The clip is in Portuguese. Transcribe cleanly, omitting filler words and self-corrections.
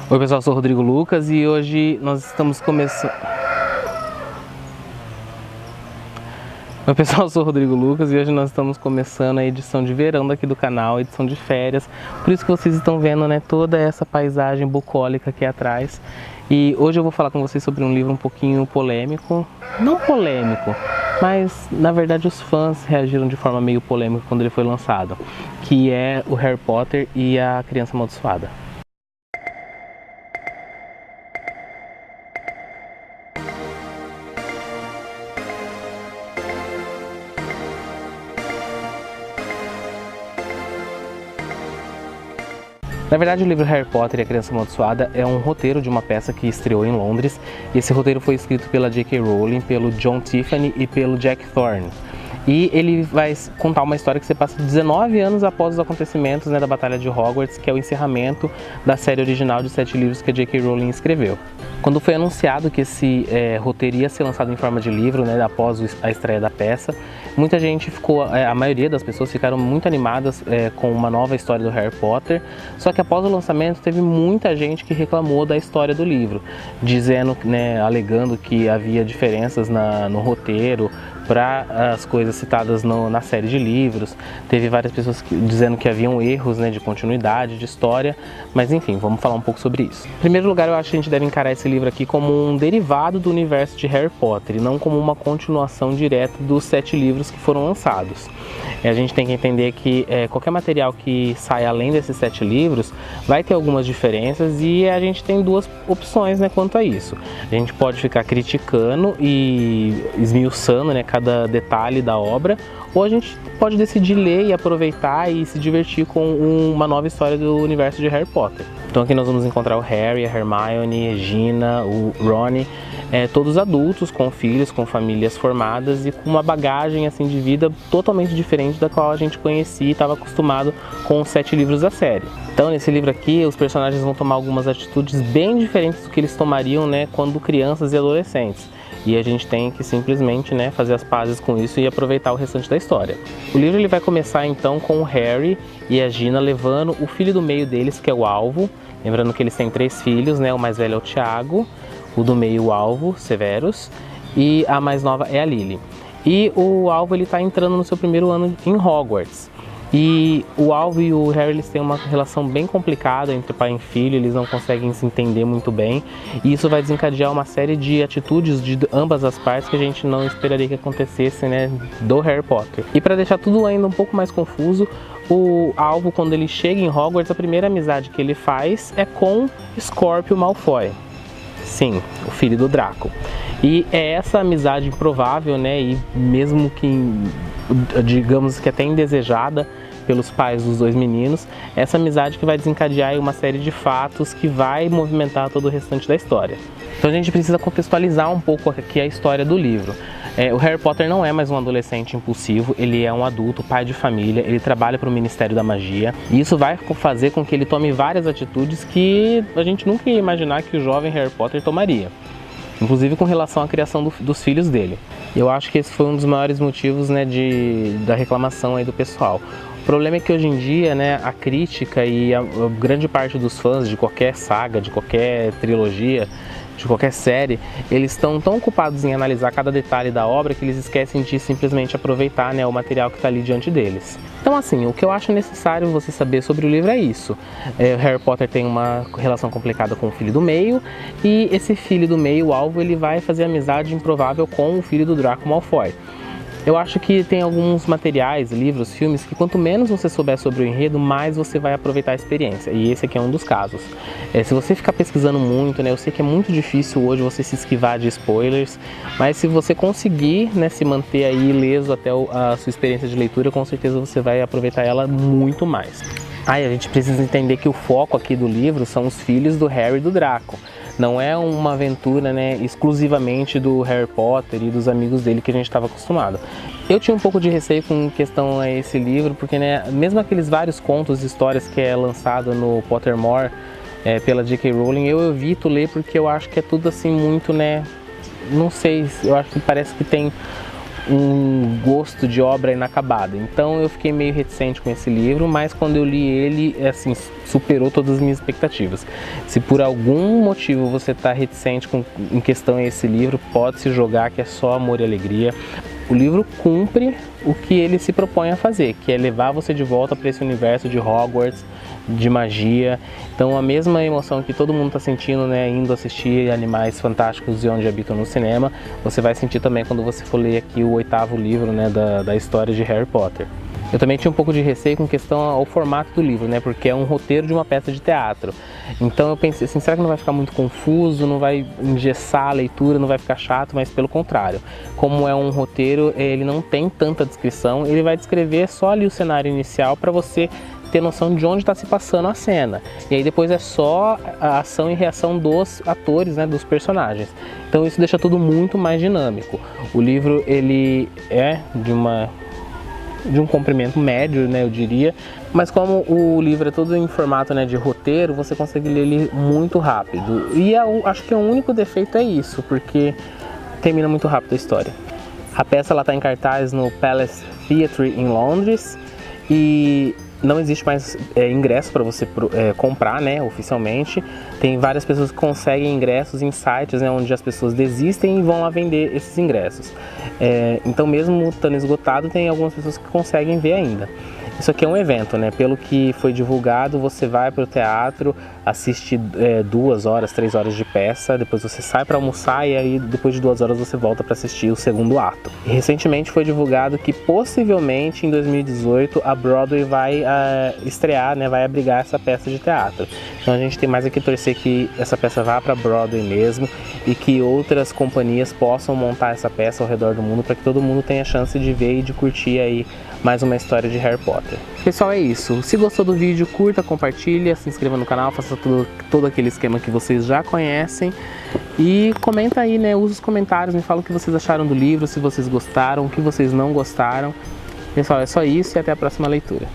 Oi pessoal, eu sou o Rodrigo Lucas e hoje nós estamos começando... Oi pessoal, eu sou o Rodrigo Lucas e hoje nós estamos começando a edição de verão daqui do canal, a edição de férias. Por isso que vocês estão vendo, né, toda essa paisagem bucólica aqui atrás. E hoje eu vou falar com vocês sobre um livro um pouquinho polêmico, não polêmico, mas na verdade os fãs reagiram de forma meio polêmica quando ele foi lançado, que é o Harry Potter e a Criança Amaldiçoada. Na verdade, o livro Harry Potter e a Criança Amaldiçoada é um roteiro de uma peça que estreou em Londres. E esse roteiro foi escrito pela J.K. Rowling, pelo John Tiffany e pelo Jack Thorne. E ele vai contar uma história que se passa 19 anos após os acontecimentos, né, da Batalha de Hogwarts, que é o encerramento da série original de 7 livros que a J.K. Rowling escreveu. Quando foi anunciado que esse roteiro ia ser lançado em forma de livro, né, após a estreia da peça, muita gente ficou, a maioria das pessoas ficaram muito animadas com uma nova história do Harry Potter, só que após o lançamento teve muita gente que reclamou da história do livro, dizendo, né, alegando que havia diferenças no roteiro para as coisas citadas na série de livros. Teve várias pessoas dizendo que haviam erros, né, de continuidade, de história, mas enfim, vamos falar um pouco sobre isso. Em primeiro lugar, eu acho que a gente deve encarar esse livro aqui como um derivado do universo de Harry Potter e não como uma continuação direta dos 7 livros que foram lançados. A gente tem que entender que qualquer material que sai além desses 7 livros vai ter algumas diferenças e a gente tem duas opções, né, quanto a isso. A gente pode ficar criticando e esmiuçando, né, cada detalhe da obra, ou a gente pode decidir ler e aproveitar e se divertir com uma nova história do universo de Harry Potter. Então aqui nós vamos encontrar o Harry, a Hermione, a Gina, o Ron, todos adultos, com filhos, com famílias formadas e com uma bagagem assim de vida totalmente diferente da qual a gente conhecia e estava acostumado com os 7 livros da série. Então nesse livro aqui os personagens vão tomar algumas atitudes bem diferentes do que eles tomariam, né, quando crianças e adolescentes. E a gente tem que simplesmente, né, fazer as pazes com isso e aproveitar o restante da história. O livro ele vai começar então com o Harry e a Gina levando o filho do meio deles, que é o Alvo. Lembrando que eles têm 3 filhos, né, o mais velho é o Tiago, o do meio o Alvo, Severus, e a mais nova é a Lily. E o Alvo ele está entrando no seu primeiro ano em Hogwarts. E o Alvo e o Harry eles têm uma relação bem complicada entre pai e filho, eles não conseguem se entender muito bem. E isso vai desencadear uma série de atitudes de ambas as partes que a gente não esperaria que acontecesse, né, do Harry Potter. E para deixar tudo ainda um pouco mais confuso, o Alvo, quando ele chega em Hogwarts, a primeira amizade que ele faz é com Scorpio Malfoy. Sim, o filho do Draco. E é essa amizade improvável, né, e mesmo que, digamos que até indesejada pelos pais dos 2 meninos, essa amizade que vai desencadear uma série de fatos que vai movimentar todo o restante da história. Então a gente precisa contextualizar um pouco aqui a história do livro. O Harry Potter não é mais um adolescente impulsivo, ele é um adulto, pai de família, ele trabalha para o Ministério da Magia. E isso vai fazer com que ele tome várias atitudes que a gente nunca ia imaginar que o jovem Harry Potter tomaria. Inclusive com relação à criação dos filhos dele. Eu acho que esse foi um dos maiores motivos, né, da reclamação aí do pessoal. O problema é que hoje em dia, né, a crítica e a grande parte dos fãs de qualquer saga, de qualquer trilogia, de qualquer série, eles estão tão ocupados em analisar cada detalhe da obra que eles esquecem de simplesmente aproveitar, né, o material que está ali diante deles. Então assim, o que eu acho necessário você saber sobre o livro é isso. O Harry Potter tem uma relação complicada com o filho do meio, e esse filho do meio, o Alvo, ele vai fazer amizade improvável com o filho do Draco Malfoy. Eu acho que tem alguns materiais, livros, filmes, que quanto menos você souber sobre o enredo, mais você vai aproveitar a experiência. E esse aqui é um dos casos. Se você ficar pesquisando muito, né, eu sei que é muito difícil hoje você se esquivar de spoilers, mas se você conseguir, né, se manter aí ileso até a sua experiência de leitura, com certeza você vai aproveitar ela muito mais. A gente precisa entender que o foco aqui do livro são os filhos do Harry e do Draco. Não é uma aventura, né, exclusivamente do Harry Potter e dos amigos dele que a gente estava acostumado. Eu tinha um pouco de receio com questão a esse livro, porque, né, mesmo aqueles vários contos e histórias que é lançado no Pottermore pela J.K. Rowling, eu evito ler porque eu acho que é tudo assim muito, né, não sei, eu acho que parece que tem um gosto de obra inacabada. Então eu fiquei meio reticente com esse livro, mas quando eu li ele, assim, superou todas as minhas expectativas. Se por algum motivo você está reticente em questão a esse livro, pode se jogar, que é só amor e alegria. O livro cumpre o que ele se propõe a fazer, que é levar você de volta para esse universo de Hogwarts, de magia. Então a mesma emoção que todo mundo está sentindo, né, indo assistir Animais Fantásticos e Onde Habitam no cinema, você vai sentir também quando você for ler aqui o 8º livro, né, da história de Harry Potter. Eu também tinha um pouco de receio com questão ao formato do livro, né, porque é um roteiro de uma peça de teatro. Então eu pensei assim, será que não vai ficar muito confuso, não vai engessar a leitura, não vai ficar chato? Mas pelo contrário, como é um roteiro, ele não tem tanta descrição, ele vai descrever só ali o cenário inicial para você ter noção de onde está se passando a cena. E aí depois é só a ação e reação dos atores, né, dos personagens. Então isso deixa tudo muito mais dinâmico. O livro, ele é de um comprimento médio, né, eu diria, mas como o livro é todo em formato, né, de roteiro, você consegue ler ele muito rápido. E acho que o único defeito é isso, porque termina muito rápido a história. A peça está em cartaz no Palace Theatre em Londres e não existe mais ingresso para você comprar, né, oficialmente. Tem várias pessoas que conseguem ingressos em sites, né, onde as pessoas desistem e vão lá vender esses ingressos. Então mesmo estando esgotado, tem algumas pessoas que conseguem ver ainda. Isso aqui é um evento, né? Pelo que foi divulgado, você vai para o teatro, assiste 2 horas, 3 horas de peça, depois você sai para almoçar e aí depois de 2 horas você volta para assistir o 2º ato. E recentemente foi divulgado que possivelmente em 2018 a Broadway vai estrear, né? Vai abrigar essa peça de teatro. Então a gente tem mais aqui torcer que essa peça vá para Broadway mesmo e que outras companhias possam montar essa peça ao redor do mundo para que todo mundo tenha chance de ver e de curtir aí mais uma história de Harry Potter. Pessoal, é isso. Se gostou do vídeo, curta, compartilha, se inscreva no canal, faça todo aquele esquema que vocês já conhecem. E comenta aí, né? Usa os comentários, me fala o que vocês acharam do livro, se vocês gostaram, o que vocês não gostaram. Pessoal, é só isso e até a próxima leitura.